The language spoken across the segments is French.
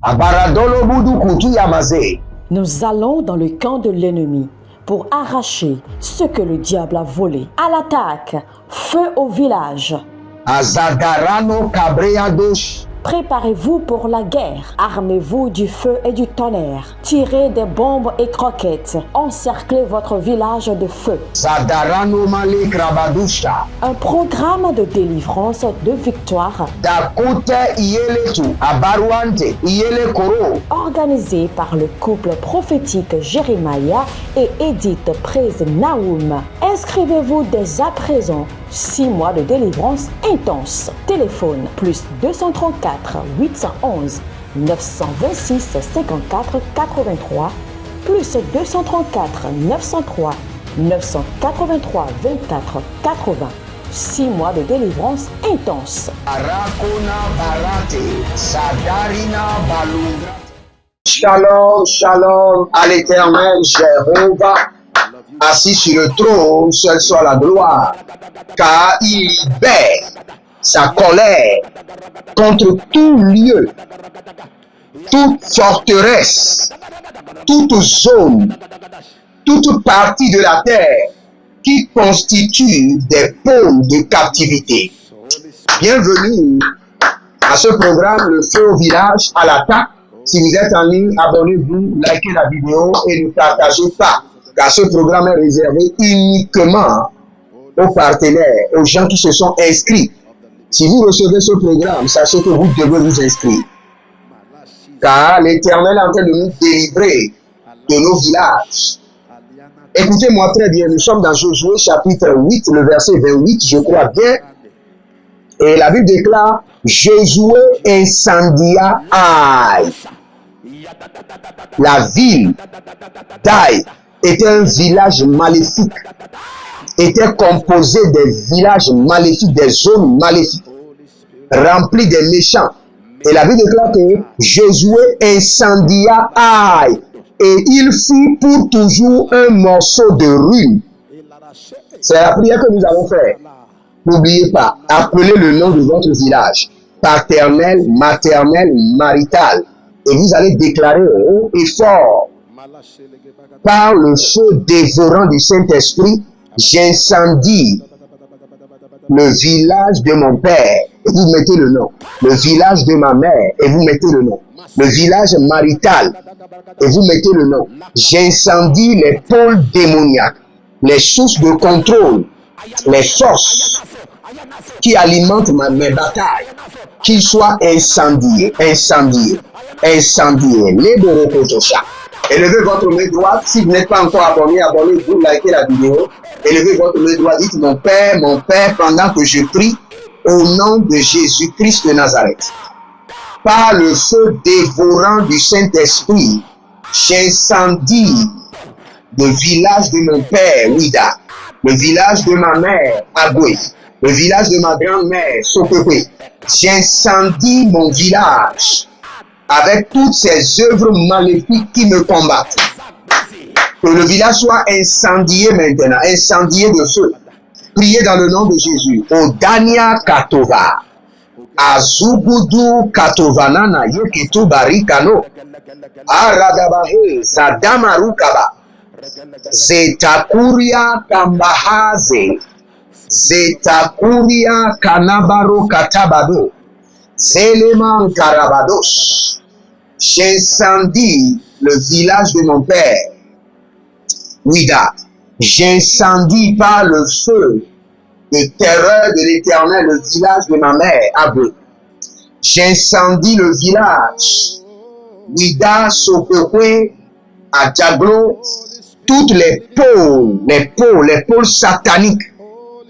Abaradolo budu kutu yamaze. Nous allons dans le camp de l'ennemi pour arracher ce que le diable a volé. À l'attaque, feu au village. Azagarano kabreadosh. Préparez-vous pour la guerre. Armez-vous du feu et du tonnerre. Tirez des bombes et croquettes. Encerclez votre village de feu. Zadarano male krabadusha. Un programme de délivrance, de victoire, Dakote iyeletu. Abaruante iyele koro. organisé par le couple prophétique Jérémia et Edith Praise Naoum. Inscrivez-vous dès à présent. 6 mois de délivrance intense. Téléphone plus 234 811 926 54 83 plus 234 903 983 24 80. 6 mois de délivrance intense. Arakona barate. Sadarina balungra. Shalom, shalom à l'Éternel Jéhovah, assis sur le trône, seul soit la gloire, car il libère sa colère contre tout lieu, toute forteresse, toute zone, toute partie de la terre qui constitue des pôles de captivité. Bienvenue à ce programme, le feu au village, à l'attaque. Si vous êtes en ligne, abonnez-vous, likez la vidéo et ne partagez pas, car ce programme est réservé uniquement aux partenaires, aux gens qui se sont inscrits. Si vous recevez ce programme, sachez que vous devez vous inscrire. Car l'Éternel est en train de nous délivrer de nos villages. Écoutez-moi très bien, nous sommes dans Josué chapitre 8, le verset 28, je crois bien. Et la Bible déclare, Josué incendia Aï. La ville d'Aï était un village maléfique, était composé des villages maléfiques, des zones maléfiques, remplies des méchants. Et la Bible déclare que Josué incendia Aï. Et il fut pour toujours un morceau de ruine. C'est la prière que nous avons faite. N'oubliez pas, appelez le nom de votre village, paternel, maternel, marital. Et vous allez déclarer haut et fort, par le feu dévorant du Saint-Esprit, j'incendie le village de mon père, et vous mettez le nom. Le village de ma mère, et vous mettez le nom. Le village marital, et vous mettez le nom. J'incendie les pôles démoniaques, les sources de contrôle, les forces qui alimentent mes batailles, qu'ils soient incendiés, incendiés, incendiés. Les borokotosha. Élevez votre main droite. Si vous n'êtes pas encore abonné, abonnez-vous, likez la vidéo. Élevez votre main droite. Dites mon Père, pendant que je prie au nom de Jésus-Christ de Nazareth. Par le feu dévorant du Saint-Esprit, j'incendie le village de mon père, Ouida, le village de ma mère, Aboué, le village de ma grand-mère, Sokopé. J'incendie mon village avec toutes ces œuvres maléfiques qui me combattent. Que le village soit incendié maintenant, incendié de feu. Priez dans le nom de Jésus. Odania Katova. Azubudu Katovanana Yekitu Barikano. Aradabahe Zadamarukaba. Zetakuria Kambahaze. Zetakuria Kanabaro Katabado. Zéléman Karabados. J'incendie le village de mon père, Ouida. J'incendie par le feu de terreur de l'Éternel le village de ma mère, Abou. J'incendie le village, Ouida, Sokokwe, Adjaglo, toutes les pôles sataniques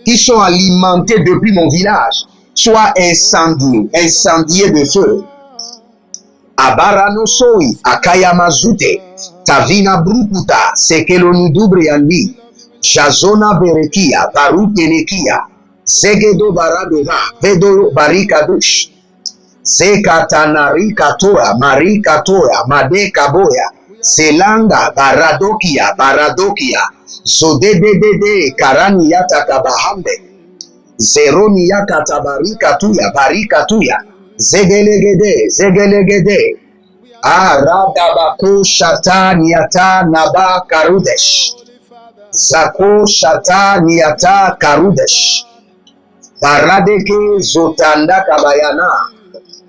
qui sont alimentés depuis mon village, soient incendiés de feu. Abarano soi, Akayamazute, Tavina Brukuta, Sekelonu Dubriandi, Jazona Berekia, Barutenekia, Zegedo Baradova, Vedo Barikadush, Zekatanari Katoa, Mari Katoa, Made Kaboya, Selanga, Baradokia, Zodedede, Karaniata Kabahambe, Zeronia Katabari Katuya, Barikatuya, Zegelegede, Aradabako shata niata naba karudesh. Zako shata niata karudesh. Baradeke zotanda kabayana.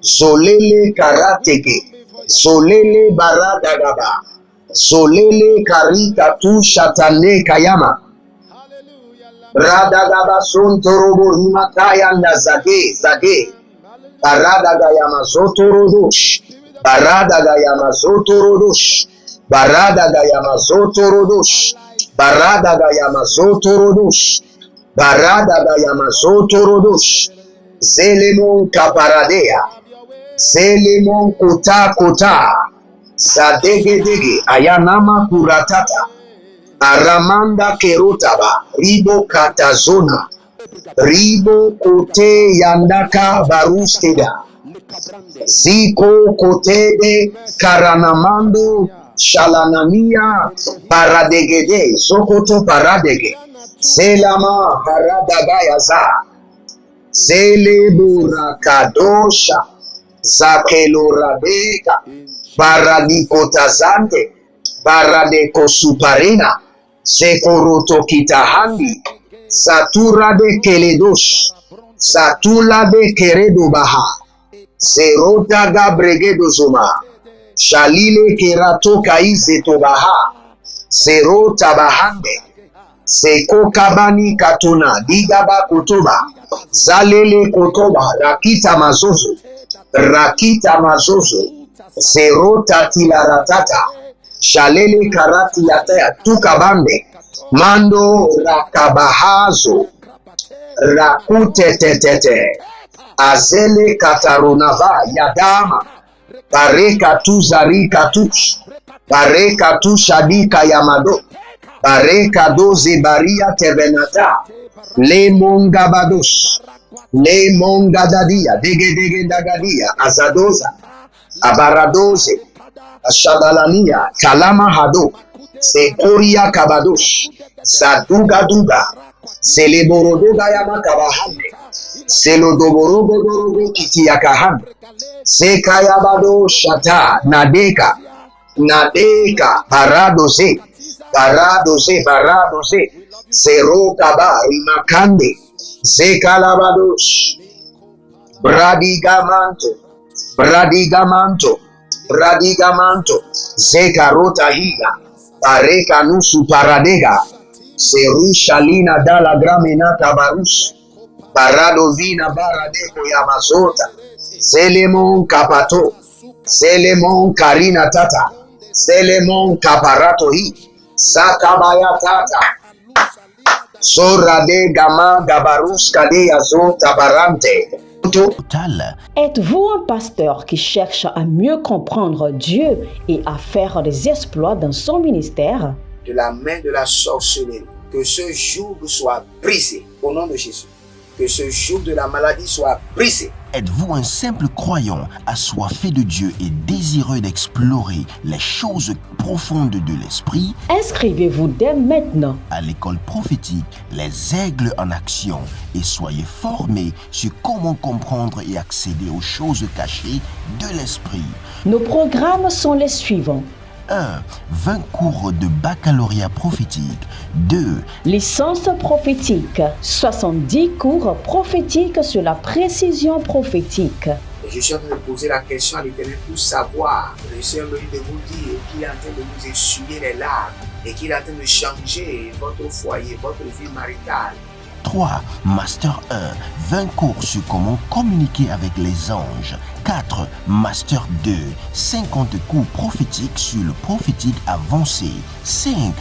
Zolele karateke. Zolele baradagaba. Zolele karika tu shatane kayama. Radagaba sontorobo himakaya na zage. Baradagayama zotorodosh. Baradagayama zotorodosh. Baradagayama zotorodosh. Baradagayama zotorodosh. Baradagayama zotorodosh. Zelemon kaparadea. Zelemon kota. Zadegedege ayanama kuratata. Aramanda kerotaba. Ribo katazona. Ribo kote yandaka baruskeda. Ziko kotede karanamando shalanania paradegede sokoto paradege. Selama paradagayaza. Seleburakadosha zakeloradeka baradikotazante baradekosuparina sekoroto kitahandi saturade keledosh satulade keredo baha serota gabregedo zoma shalile kerato kaize tobaha serota bahande seko kabani katuna digaba kutuba zalele kotoba rakita mazozo serota tilaratata shalele karati yataya tukabande mando rakabahazo rakutetetete azele katarunava yadama bareka tu zarika tush bareka tu shadika yamado bareka doze baria tevenata le mongabadosh le mongadadia dege dagadia azadoza abaradoze ashadalania kalama hado sekoria kabadosh saduga seleborodoga yama kabahande selodoborogo kitiyakahande sekayabado shata nadeka baradoze serokaba rimakande zekalabadosh bradigamanto zekarota higa pareka nusu paradega serushalina dala gramena tabarush barado vina baradeko ya mazota selemon kapato selemon karina tata selemon kaparato hi sakabaya tata sorade gama gabarus kade azota barante. Êtes-vous un pasteur qui cherche à mieux comprendre Dieu et à faire des exploits dans son ministère? De la main de la sorcellerie, que ce joug soit brisé au nom de Jésus. Que ce joug de la maladie soit brisé. Êtes-vous un simple croyant assoiffé de Dieu et désireux d'explorer les choses profondes de l'esprit? Inscrivez-vous dès maintenant à l'école prophétique Les Aigles en Action et soyez formés sur comment comprendre et accéder aux choses cachées de l'esprit. Nos programmes sont les suivants. 1. 20 cours de baccalauréat prophétique. 2. Licence prophétique. 70 cours prophétiques sur la précision prophétique. Je suis en train de poser la question à l'Éternel pour savoir. Le Seigneur me dit de vous dire qu'il est en train de vous essuyer les larmes et qu'il est en train de changer votre foyer, votre vie maritale. 3. Master 1. 20 cours sur comment communiquer avec les anges. 4. Master 2. 50 cours prophétiques sur le prophétique avancé. 5.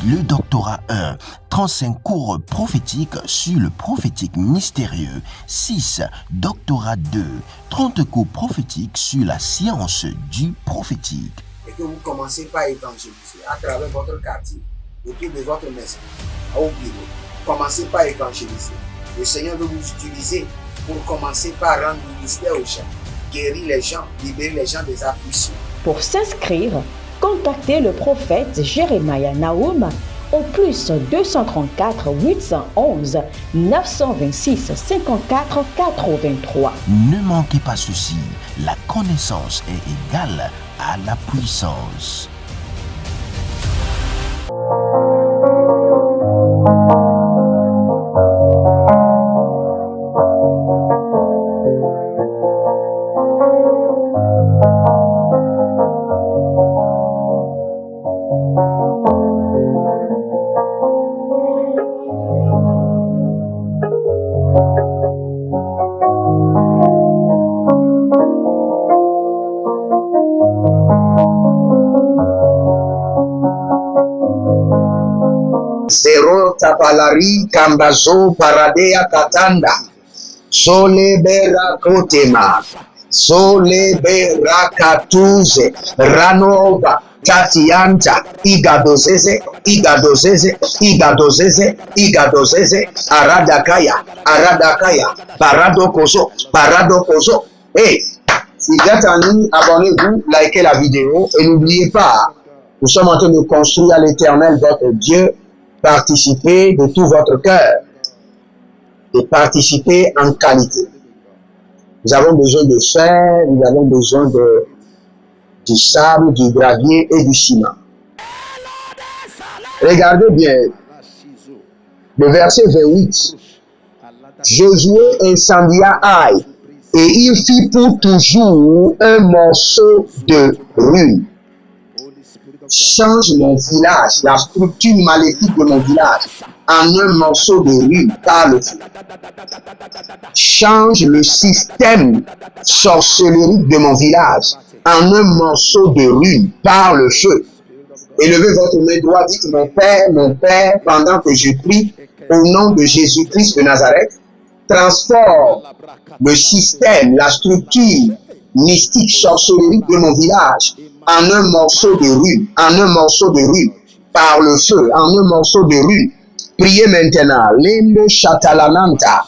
Le doctorat 1. 35 cours prophétiques sur le prophétique mystérieux. 6. Doctorat 2. 30 cours prophétiques sur la science du prophétique. Et que vous commencez par évangéliser à travers votre quartier, autour de votre maison, au bureau. Commencez par évangéliser. Le Seigneur veut vous utiliser pour commencer par rendre ministère aux gens, guérir les gens, libérer les gens des afflictions. Pour s'inscrire, contactez le prophète Jérémia Naoum au plus 234 811 926 54 83. Ne manquez pas ceci, la connaissance est égale à la puissance. Zero tapalari kambazo paradea katanda. Sole berakotema. Sole berakatuze. Ranova. Tatianta. Igadozeze. Igadozeze. Igadozeze. Igadozeze. Aradakaya. Aradakaya. Paradokozo. Paradokozo. Hey, si vous êtes en ligne, abonnez-vous, likez la vidéo et n'oubliez pas, nous sommes en train de construire à l'Éternel votre Dieu. Participez de tout votre cœur et participez en qualité. Nous avons besoin de fer, nous avons besoin du sable, du gravier et du ciment. Regardez bien le verset 28. Josué incendia Aï et il fit pour toujours un morceau de ruine. Change mon village, la structure maléfique de mon village, en un morceau de ruine par le feu. Change le système sorcellerique de mon village en un morceau de ruine par le feu. Élevez votre main droite, dites mon Père, pendant que je prie au nom de Jésus-Christ de Nazareth, transforme le système, la structure mystique sorcellerique de mon village en un morceau de ruine, en un morceau de ruine, par le feu, en un morceau de ruine. Priez maintenant. Lembo shatalananta.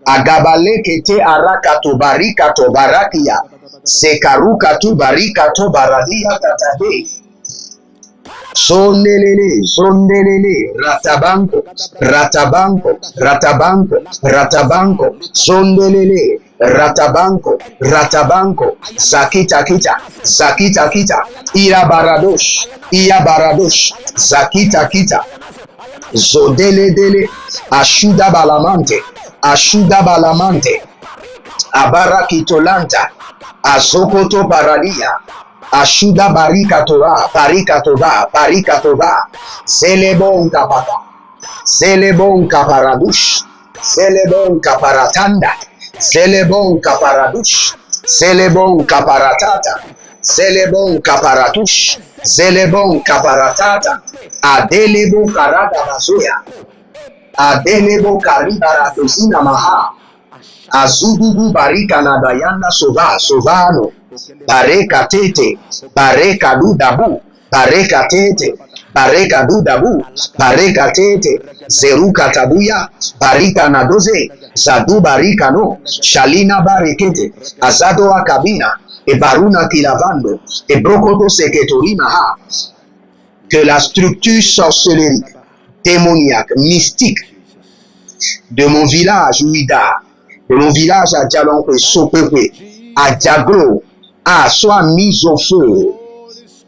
Agabale kete arakato barikato barakia. Sekarukato barikato baradia katabe. Sondelele, sondelele, ratabanco, ratabanco, ratabanco, ratabanco, sondelele, ratabanco, ratabanco, zakita kita, zakita kita, iya baradosh, zakita kita, zodele dele, ashuda balamante, abarakitolanta, azokoto baradia. Ashuda barikatoba, Selebon kapata, Selebon kaparadush, Selebon kaparatanda, Selebon kaparadush, Selebon kaparatata, Selebon kaparatush, Selebon kaparatata, Adelebo karada bazoya, Adelebo karibaratozina maha, Azudubu barika nadayanda sovano, Bareka tete, bareka dudabu, bareka tete, bareka dudabu, bareka tete, zeruka tabuya, barika nadoze, zadu barika no, shalina barekete, azado akabina, et baruna kilavando, et brokoto seketorina ha. Que la structure sorcellerique, démoniaque, mystique de mon village Ouida, de mon village à Djalonque, Sopepe, à Diaglo, soit mise au feu,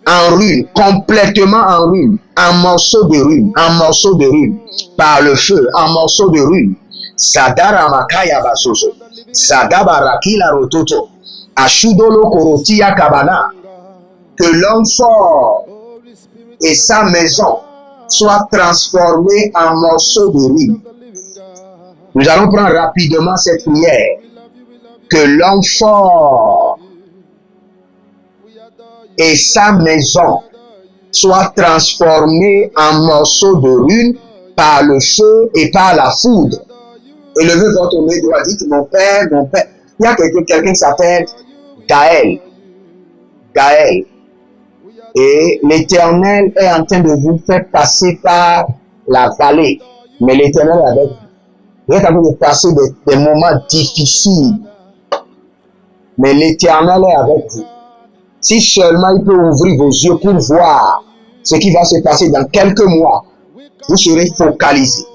en ruine, complètement en ruine, en morceaux de ruine, par le feu, en morceaux de ruine. Sadara makaya basoso, sadabarakila rototo, ashudolo korotia kabana. Que l'homme fort et sa maison soient transformés en morceaux de ruine. Nous allons prendre rapidement cette prière. Que l'homme fort et sa maison soit transformée en morceaux de ruine par le feu et par la foudre. Élevez votre main droite, dites mon Père. Il y a quelqu'un qui s'appelle Gaël. Et l'Éternel est en train de vous faire passer par la vallée. Mais l'Éternel est avec vous. Vous êtes en train de passer des moments difficiles. Mais l'Éternel est avec vous. Si seulement il peut ouvrir vos yeux pour voir ce qui va se passer dans quelques mois, vous serez focalisés.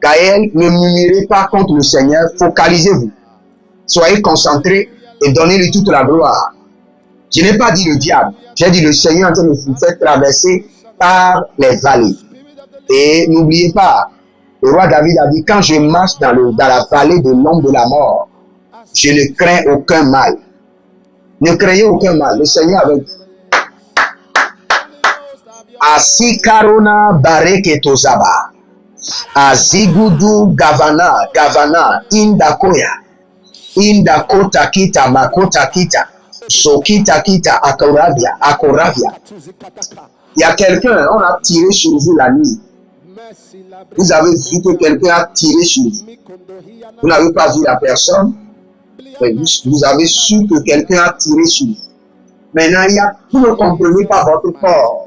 Gaël, ne murmurez pas contre le Seigneur, focalisez-vous. Soyez concentrés et donnez-lui toute la gloire. Je n'ai pas dit le diable. J'ai dit le Seigneur en train de vous faire traverser par les vallées. Et n'oubliez pas, le roi David a dit, quand je marche dans la vallée de l'ombre de la mort, je ne crains aucun mal. Ne craignez aucun mal. Le Seigneur avec Asikarona bareketozaba. Azigudu gavana indakoya. Indakota kita makota kita. Sokita kita akoravia. Il y a quelqu'un, on a tiré sur vous la nuit. Vous avez vu que quelqu'un a tiré sur vous. Vous n'avez pas vu la personne, mais vous avez su que quelqu'un a tiré sur vous. Maintenant, vous ne comprenez pas votre corps.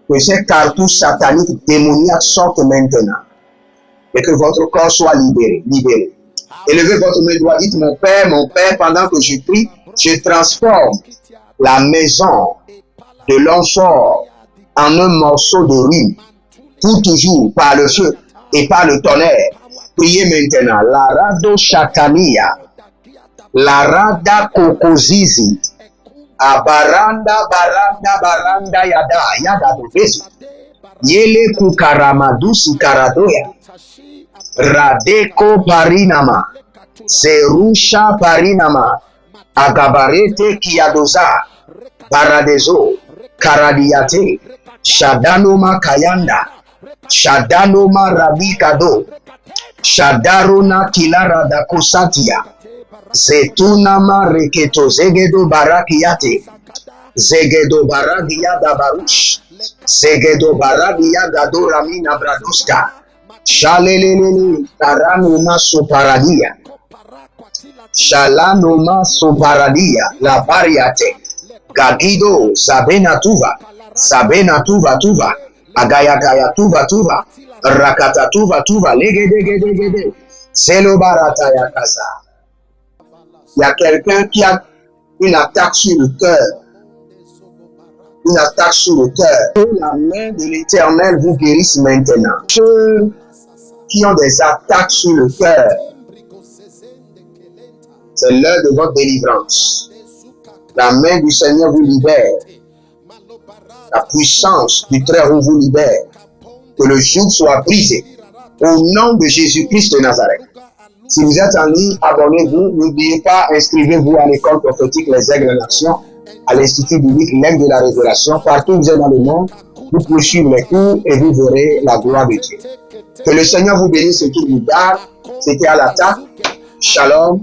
Que ces cartouches sataniques démoniaques sortent maintenant. Et que votre corps soit libéré. Élevez votre main droite, dites mon Père, pendant que je prie, je transforme la maison de l'homme fort en un morceau de ruine, pour toujours par le feu et par le tonnerre. Priez maintenant. La rado shatania, la rada kokozizi, abaranda yada bebezu, yele kukaramadusi karadoya, radeko parinama, zerusha parinama, agabarete kiadoza, baradezo, karadiate, shadanoma kayanda, shadanoma rabikado, shadarona kilarada kosatia, zetunama reketo zegedo barakiate, zegedo baragia da barush, zegedo baragia da doramina bradoska, shalelelele taranoma soparadia, shalanoma soparadia, la bariate, gagido sabena tuva, agaya tuva, rakata tuva, legede, selo barata ya kasa. Il y a quelqu'un qui a une attaque sur le cœur. Que la main de l'Éternel vous guérisse maintenant. Ceux qui ont des attaques sur le cœur, c'est l'heure de votre délivrance. La main du Seigneur vous libère. La puissance du Très-Haut vous libère. Que le joug soit brisé. Au nom de Jésus-Christ de Nazareth. Si vous êtes en ligne, abonnez-vous. N'oubliez pas, inscrivez-vous à l'école prophétique Les Aigles en Action, à l'Institut biblique L'Aigle de la Révélation. Partout où vous êtes dans le monde, vous pouvez suivre les cours et vous verrez la gloire de Dieu. Que le Seigneur vous bénisse et qu'il vous garde. C'était à l'attaque. Shalom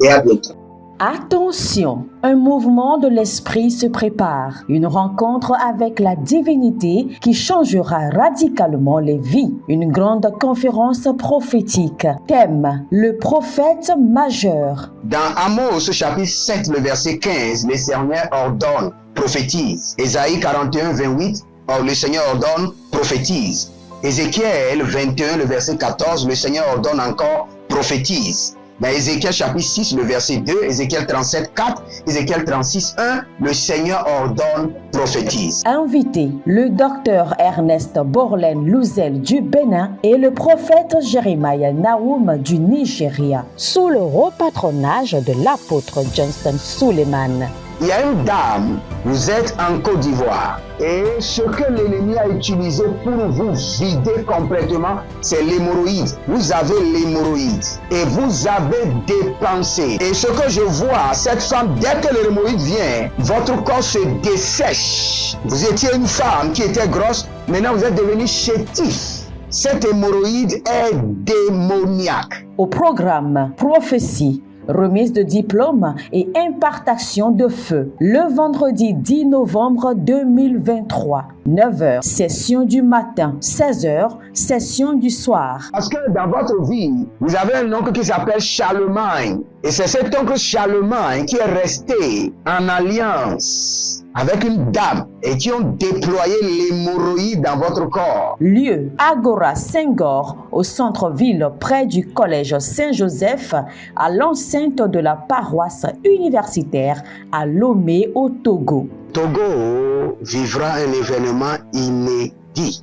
et à bientôt. Attention, un mouvement de l'esprit se prépare, une rencontre avec la divinité qui changera radicalement les vies, une grande conférence prophétique. Thème, le prophète majeur. Dans Amos chapitre 7, le verset 15, le Seigneur ordonne, prophétise. Ésaïe 41, 28, le Seigneur ordonne, prophétise. Ézéchiel 21, le verset 14, le Seigneur ordonne encore, prophétise. Dans Ézéchiel chapitre 6, le verset 2, Ézéchiel 37, 4, Ézéchiel 36, 1, le Seigneur ordonne, prophétise. Invité, le docteur Ernest Borlen Louzel du Bénin et le prophète Jeremiah Nahum du Nigeria, sous le haut patronage de l'apôtre Johnson Suleiman. Il y a une dame, vous êtes en Côte d'Ivoire, et ce que l'ennemi a utilisé pour vous vider complètement, c'est l'hémorroïde. Vous avez l'hémorroïde et vous avez dépensé. Et ce que je vois, cette femme, dès que l'hémorroïde vient, votre corps se dessèche. Vous étiez une femme qui était grosse, maintenant vous êtes devenu chétif. Cette hémorroïde est démoniaque. Au programme Prophétie, remise de diplôme et impartation de feu. Le vendredi 10 novembre 2023, 9h, session du matin, 16h, session du soir. Parce que dans votre vie, vous avez un oncle qui s'appelle Charlemagne. Et c'est cet oncle Charlemagne qui est resté en alliance avec une dame et qui ont déployé l'hémorroïde dans votre corps. Lieu, Agora Senghor, au centre-ville près du collège Saint-Joseph, à l'enceinte de la paroisse universitaire à Lomé au Togo. Togo vivra un événement inédit.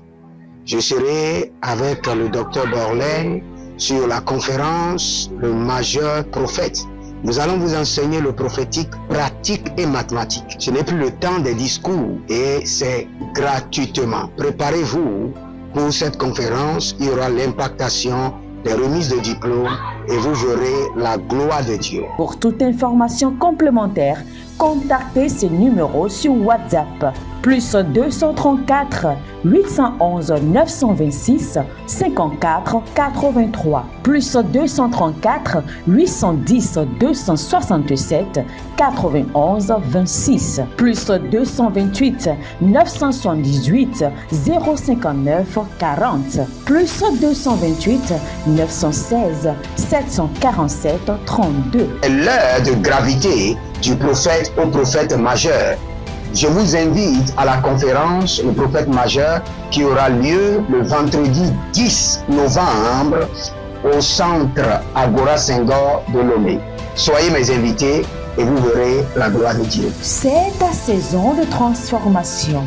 Je serai avec le docteur Borlen sur la conférence Le Majeur Prophète. Nous allons vous enseigner le prophétique pratique et mathématique. Ce n'est plus le temps des discours et c'est gratuitement. Préparez-vous pour cette conférence. Il y aura l'impactation, des remises de diplômes et vous verrez la gloire de Dieu. Pour toute information complémentaire, contactez ce numéro sur WhatsApp. Plus 234 811 926 54 83. Plus 234 810 267 91 26. Plus 228 978 059 40. Plus 228 916 747 32. L'heure de gravité du prophète au prophète majeur. Je vous invite à la conférence Le prophète majeur qui aura lieu le vendredi 10 novembre au centre Agora Senghor de Lomé. Soyez mes invités et vous verrez la gloire de Dieu. C'est ta saison de transformation.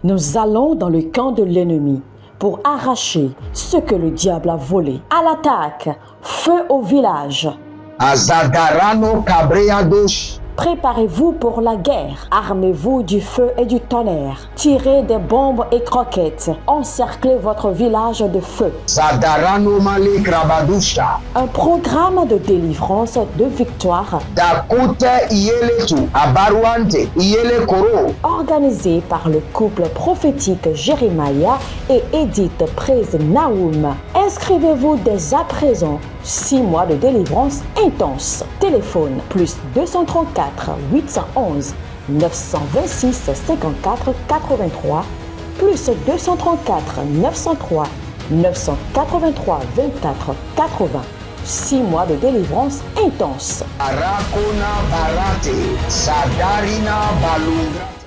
Nous allons dans le camp de l'ennemi pour arracher ce que le diable a volé. À l'attaque, feu au village. Azadarano Cabreados. Préparez-vous pour la guerre. Armez-vous du feu et du tonnerre. Tirez des bombes et croquettes. Encerclez votre village de feu. Zadarano Male Krabadusha. Un programme de délivrance, de victoire. Dakute Ieletu. Abaruante Iele Koro. Organisé par le couple prophétique Jérémia et Edith Praise Naoum. Inscrivez-vous dès à présent. 6 mois de délivrance intense. Téléphone plus 234 811 926 54 83 plus 234 903 983 24 80. 6 mois de délivrance intense. Arakona Barate Sadarina Balungra.